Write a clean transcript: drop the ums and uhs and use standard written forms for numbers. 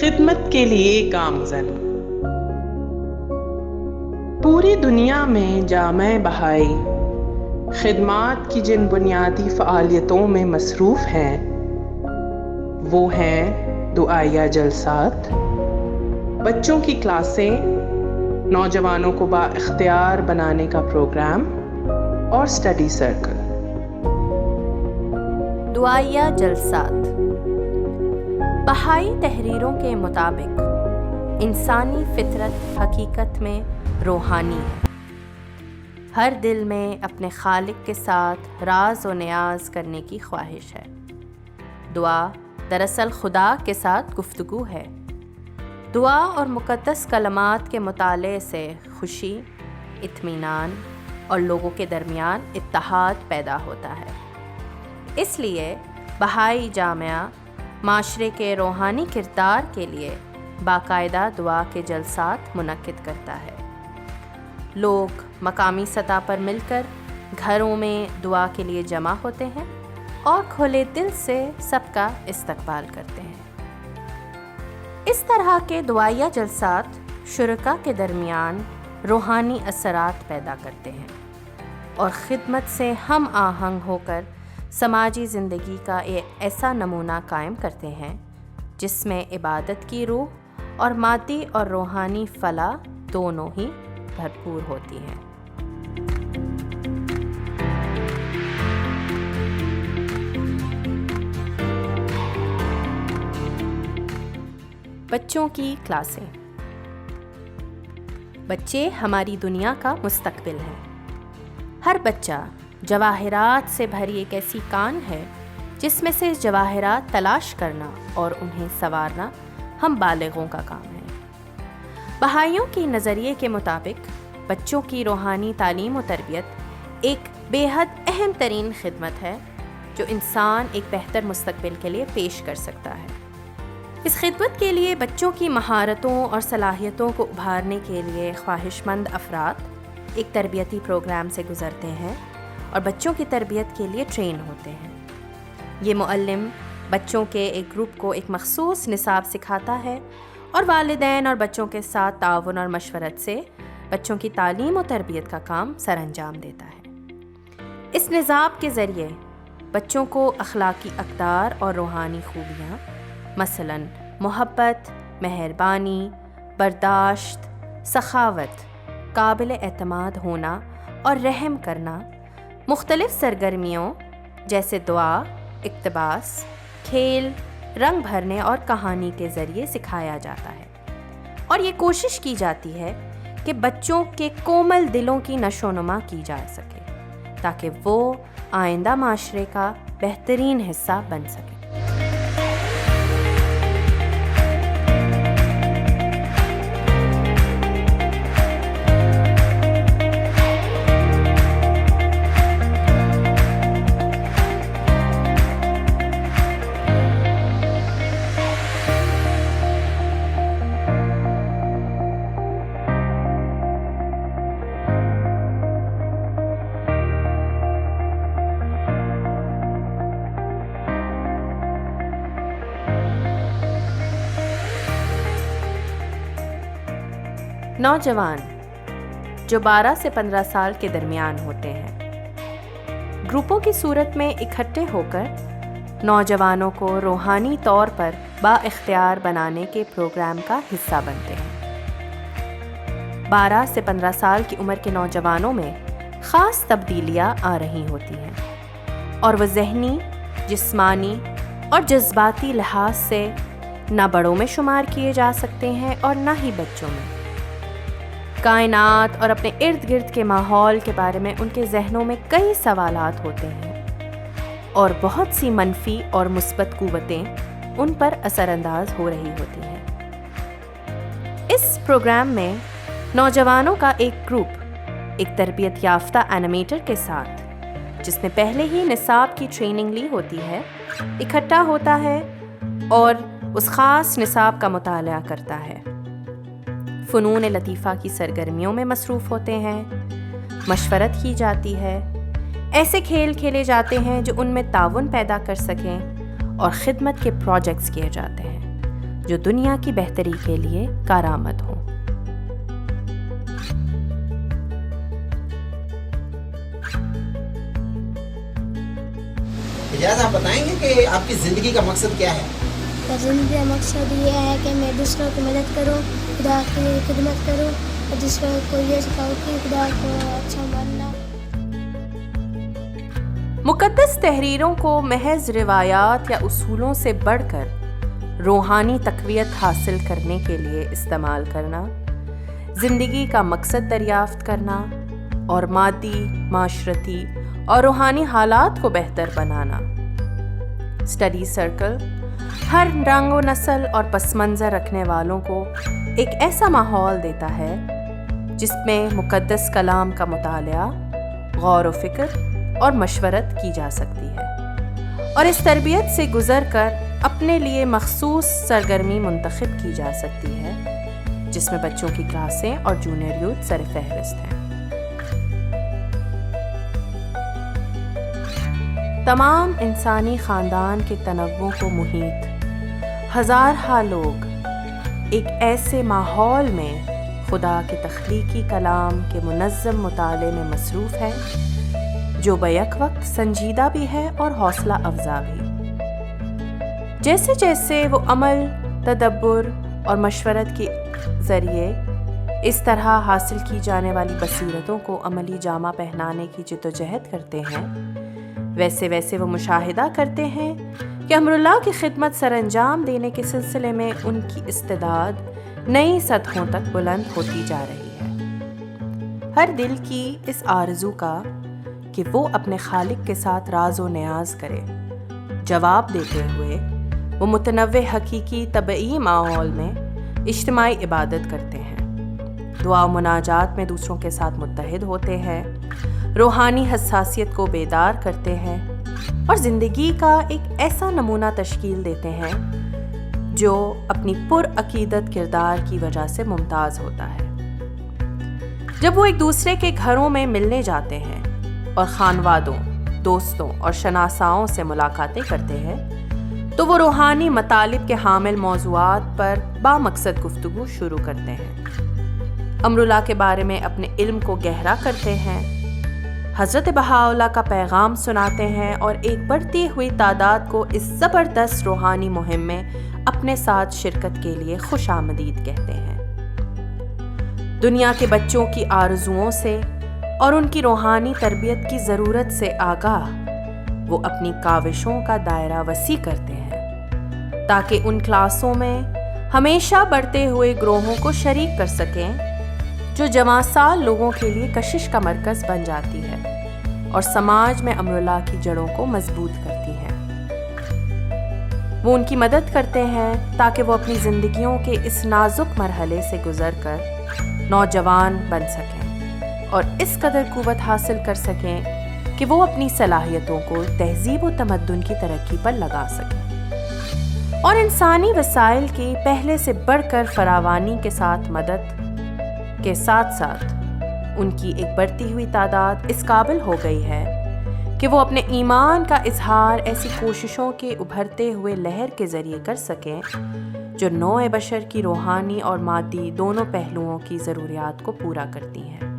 خدمت کے لیے گامزن۔ پوری دنیا میں جامع بہائی خدمات کی جن بنیادی فعالیتوں میں مصروف ہیں وہ ہیں دعائیہ جلسات، بچوں کی کلاسیں، نوجوانوں کو با اختیار بنانے کا پروگرام اور اسٹڈی سرکل۔ دعائیہ جلسات بہائی تحریروں کے مطابق انسانی فطرت حقیقت میں روحانی ہے۔ ہر دل میں اپنے خالق کے ساتھ راز و نیاز کرنے کی خواہش ہے۔ دعا دراصل خدا کے ساتھ گفتگو ہے۔ دعا اور مقدس کلمات کے مطالعے سے خوشی، اطمینان اور لوگوں کے درمیان اتحاد پیدا ہوتا ہے۔ اس لیے بہائی جامعہ معاشرے کے روحانی کردار کے لیے باقاعدہ دعا کے جلسات منعقد کرتا ہے۔ لوگ مقامی سطح پر مل کر گھروں میں دعا کے لیے جمع ہوتے ہیں اور کھلے دل سے سب کا استقبال کرتے ہیں۔ اس طرح کے دعائیہ جلسات شرکاء کے درمیان روحانی اثرات پیدا کرتے ہیں اور خدمت سے ہم آہنگ ہو کر سماجی زندگی کا ایک ایسا نمونہ قائم کرتے ہیں جس میں عبادت کی روح اور مادی اور روحانی فلاح دونوں ہی بھرپور ہوتی ہیں۔ بچوں کی کلاسیں۔ بچے ہماری دنیا کا مستقبل ہیں۔ ہر بچہ جواہرات سے بھری ایک ایسی کان ہے جس میں سے جواہرات تلاش کرنا اور انہیں سنوارنا ہم بالغوں کا کام ہے۔ بہائیوں کے نظریے کے مطابق بچوں کی روحانی تعلیم و تربیت ایک بے حد اہم ترین خدمت ہے جو انسان ایک بہتر مستقبل کے لیے پیش کر سکتا ہے۔ اس خدمت کے لیے بچوں کی مہارتوں اور صلاحیتوں کو ابھارنے کے لیے خواہش مند افراد ایک تربیتی پروگرام سے گزرتے ہیں اور بچوں کی تربیت کے لیے ٹرین ہوتے ہیں۔ یہ معلم بچوں کے ایک گروپ کو ایک مخصوص نصاب سکھاتا ہے اور والدین اور بچوں کے ساتھ تعاون اور مشورت سے بچوں کی تعلیم و تربیت کا کام سر انجام دیتا ہے۔ اس نصاب کے ذریعے بچوں کو اخلاقی اقدار اور روحانی خوبیاں مثلاً محبت، مہربانی، برداشت، سخاوت، قابل اعتماد ہونا اور رحم کرنا مختلف سرگرمیوں جیسے دعا، اقتباس، کھیل، رنگ بھرنے اور کہانی کے ذریعے سکھایا جاتا ہے، اور یہ کوشش کی جاتی ہے کہ بچوں کے کومل دلوں کی نشو و نما کی جا سکے تاکہ وہ آئندہ معاشرے کا بہترین حصہ بن سکے۔ نوجوان جو 12 سے 15 سال کے درمیان ہوتے ہیں، گروپوں کی صورت میں اکٹھے ہو کر نوجوانوں کو روحانی طور پر با اختیار بنانے کے پروگرام کا حصہ بنتے ہیں۔ 12 سے 15 سال کی عمر کے نوجوانوں میں خاص تبدیلیاں آ رہی ہوتی ہیں اور وہ ذہنی، جسمانی اور جذباتی لحاظ سے نہ بڑوں میں شمار کیے جا سکتے ہیں اور نہ ہی بچوں میں۔ کائنات اور اپنے ارد گرد کے ماحول کے بارے میں ان کے ذہنوں میں کئی سوالات ہوتے ہیں اور بہت سی منفی اور مثبت قوتیں ان پر اثر انداز ہو رہی ہوتی ہیں۔ اس پروگرام میں نوجوانوں کا ایک گروپ ایک تربیت یافتہ اینیمیٹر کے ساتھ، جس نے پہلے ہی نصاب کی ٹریننگ لی ہوتی ہے، اکٹھا ہوتا ہے اور اس خاص نصاب کا مطالعہ کرتا ہے۔ فنون لطیفہ کی سرگرمیوں میں مصروف ہوتے ہیں، مشورت کی جاتی ہے، ایسے کھیل کھیلے جاتے ہیں جو ان میں تعاون پیدا کر سکیں اور خدمت کے پروجیکٹس کیے جاتے ہیں جو دنیا کی بہتری کے لیے کارآمد ہوں۔ حجاز، آپ بتائیں گے کہ آپ کی زندگی کا مقصد کیا ہے؟ زندگی کا مقصد یہ ہے کہ میں دوسروں کی مدد کروں، خدا کی خدمت کروں اور دوسروں کو یہ سکھاؤں کہ خدا کو اچھا ماننا۔ مقدس تحریروں کو محض روایات یا اصولوں سے بڑھ کر روحانی تقویت حاصل کرنے کے لیے استعمال کرنا، زندگی کا مقصد دریافت کرنا اور مادی، معاشرتی اور روحانی حالات کو بہتر بنانا۔ اسٹڈی سرکل ہر رنگ و نسل اور پس منظر رکھنے والوں کو ایک ایسا ماحول دیتا ہے جس میں مقدس کلام کا مطالعہ، غور و فکر اور مشورت کی جا سکتی ہے، اور اس تربیت سے گزر کر اپنے لیے مخصوص سرگرمی منتخب کی جا سکتی ہے جس میں بچوں کی کلاسیں اور جونیئر یوتھ سر فہرست ہیں۔ تمام انسانی خاندان کے تنوع کو محیط ہزارہا لوگ ایک ایسے ماحول میں خدا کے تخلیقی کلام کے منظم مطالعے میں مصروف ہیں جو بیک وقت سنجیدہ بھی ہے اور حوصلہ افزا بھی۔ جیسے جیسے وہ عمل، تدبر اور مشورت کے ذریعے اس طرح حاصل کی جانے والی بصیرتوں کو عملی جامہ پہنانے کی جدوجہد کرتے ہیں، ویسے ویسے وہ مشاہدہ کرتے ہیں کہ امراللہ کی خدمت سر انجام دینے کے سلسلے میں ان کی استعداد نئی سطحوں تک بلند ہوتی جا رہی ہے۔ ہر دل کی اس آرزو کا کہ وہ اپنے خالق کے ساتھ راز و نیاز کرے، جواب دیتے ہوئے وہ متنوع حقیقی طبعی ماحول میں اجتماعی عبادت کرتے ہیں، دعا و مناجات میں دوسروں کے ساتھ متحد ہوتے ہیں، روحانی حساسیت کو بیدار کرتے ہیں اور زندگی کا ایک ایسا نمونہ تشکیل دیتے ہیں جو اپنی پرعقیدت کردار کی وجہ سے ممتاز ہوتا ہے۔ جب وہ ایک دوسرے کے گھروں میں ملنے جاتے ہیں اور خانوادوں، دوستوں اور شناساؤں سے ملاقاتیں کرتے ہیں تو وہ روحانی مطالب کے حامل موضوعات پر بامقصد گفتگو شروع کرتے ہیں، امراللہ کے بارے میں اپنے علم کو گہرا کرتے ہیں، حضرت بہاءاللہ کا پیغام سناتے ہیں اور ایک بڑھتی ہوئی تعداد کو اس زبردست روحانی مہم میں اپنے ساتھ شرکت کے لیے خوش آمدید کہتے ہیں۔ دنیا کے بچوں کی آرزوؤں سے اور ان کی روحانی تربیت کی ضرورت سے آگاہ وہ اپنی کاوشوں کا دائرہ وسیع کرتے ہیں تاکہ ان کلاسوں میں ہمیشہ بڑھتے ہوئے گروہوں کو شریک کر سکیں جو جوان سال لوگوں کے لیے کشش کا مرکز بن جاتی ہے اور سماج میں امراللہ کی جڑوں کو مضبوط کرتی ہے۔ وہ ان کی مدد کرتے ہیں تاکہ وہ اپنی زندگیوں کے اس نازک مرحلے سے گزر کر نوجوان بن سکیں اور اس قدر قوت حاصل کر سکیں کہ وہ اپنی صلاحیتوں کو تہذیب و تمدن کی ترقی پر لگا سکیں اور انسانی وسائل کی پہلے سے بڑھ کر فراوانی کے ساتھ مدد کے ساتھ ساتھ ان کی ایک بڑھتی ہوئی تعداد اس قابل ہو گئی ہے کہ وہ اپنے ایمان کا اظہار ایسی کوششوں کے ابھرتے ہوئے لہر کے ذریعے کر سکیں جو نوع بشر کی روحانی اور مادی دونوں پہلوؤں کی ضروریات کو پورا کرتی ہیں۔